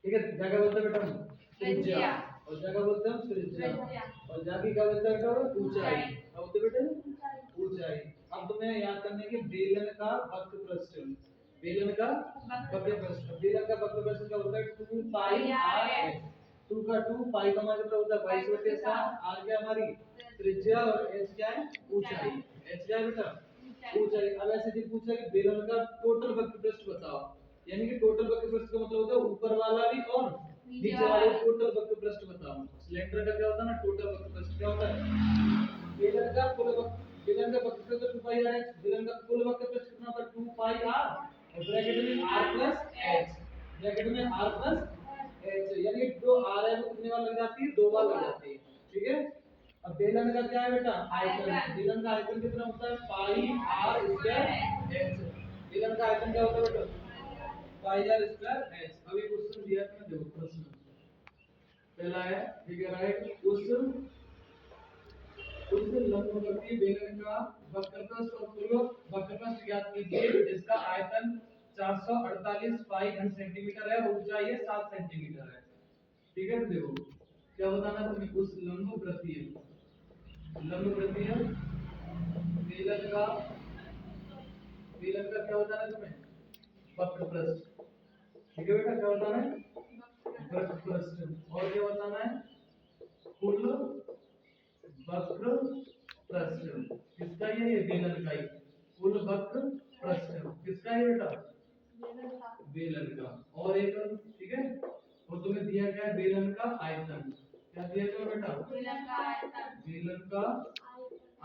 ठीक है, जगह बोलते हैं बेटा हम त्रिज्या, और जगह बोलते हैं हम त्रिज्या, और जागी क्या बोलते हैं बेटा ऊंचाई, क्या बोलते हैं बेटा ऊंचाई। अब तुम्हें याद करना है कि बेलन का वक्र प्रस्थ, बेलन का वक्र प्रस्थ, बेलन का वक्र प्रस्थ क्या होता है 2 पाई r h, 2 का 2 पाई का मान कितना होता है 22/7, r क्या हमारी त्रिज्या और h क्या है ऊंचाई, h क्या है बेटा ऊंचाई। अब ऐसे भी पूछा कि बेलन का टोटल वक्र प्रस्थ बताओ, यानी कि टोटल वक्र प्रस्थ का मतलब होता है ऊपर वाला भी और नीचे वाले टोटल वक्र प्रस्थ बताओ। सिलेंडर का क्या होता है ना टोटल वक्र प्रस्थ क्या होता है, बेलन का कुल वक्र, बेलन का वक्र प्रस्थ 2 पाई r, बेलन का कुल वक्र प्रस्थ कितना होता है 2 पाई r, और ब्रैकेट में r प्लस h, ब्रैकेट में r प्लस h, यानी जो r है वो कितने बार लग जाती है 2 बार लग जाती है। ठीक है, अब बेलन का क्या है बेटा आयतन, बेलन का आयतन कितना होता है पाई r स्क्वायर h, बेलन का आयतन क्या होता है बेटा पाई r स्क्वायर h। अब एक क्वेश्चन दिया है, देखो प्रश्न पहला है, ठीक है राइट, उस लंबवर्ती बेलन का वक्र प्रस्थ और पूर्व वक्र प्रस्थ ज्ञात कीजिए जिसका आयतन 448 पाई घन सेंटीमीटर है और ऊंचाई है 7 सेंटीमीटर है। ठीक है, तो देखो क्या बताना है तुम्हें, उस लंबवर्ती बेलन का क्या बताना है तुम्हें वक्र प्रस्थ। ठीक है बेटा, क्या बताना है वक्र प्रस्थ, और क्या बताना है कुल वक्र प्रस्थ, किसका ये बेलन का ही कुल वक्र प्रस्थ किसका है बेटा बेलन का, और एक ठीक है, और तुम्हें दिया गया है बेलन का आयतन, क्या दिया गया बेटा बेलन का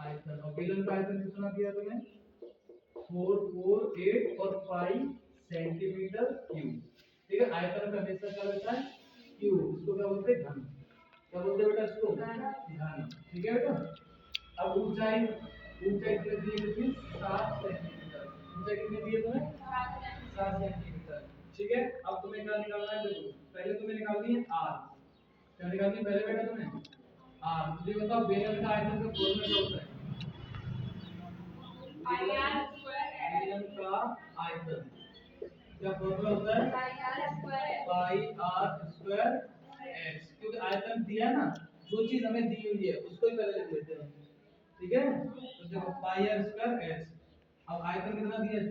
आयतन, और बेलन का आयतन कितना दिया तुम्हें 448 और 5 सेंटीमीटर क्यूब। ठीक है, आयतन का हमेशा क्या रहता है क्यूब, इसको क्या बोलते हैं घन, क्या बोलते हैं बेटा इसको घन। ठीक है बेटा, अब ऊंचाई, ऊंचाई कितनी दी है कितनी 7 सेंटीमीटर, ऊंचाई कितनी दी है तुम्हें 7 सेंटीमीटर। ठीक है, अब तुम्हें क्या निकालना है, देखो पहले तुम्हें निकालनी है r, क्या निकालनी है पहले बेटा तुम्हें r। मुझे बताओ बेलन का आयतन का फॉर्मूला क्या होता है, बेलन का आयतन क्या फॉर्मूला होता है पाई r स्क्वायर h, क्योंकि आयतन दिया है ना, जो चीज हमें दी हुई है उसको ही पहले लिख लेते हैं। ठीक है, तो देखो पाई r स्क्वायर h, अब आयतन कितना दिया है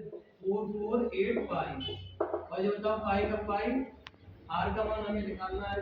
448 पाई, और ये बताओ पाई का पाई, r का मान हमें निकालना है,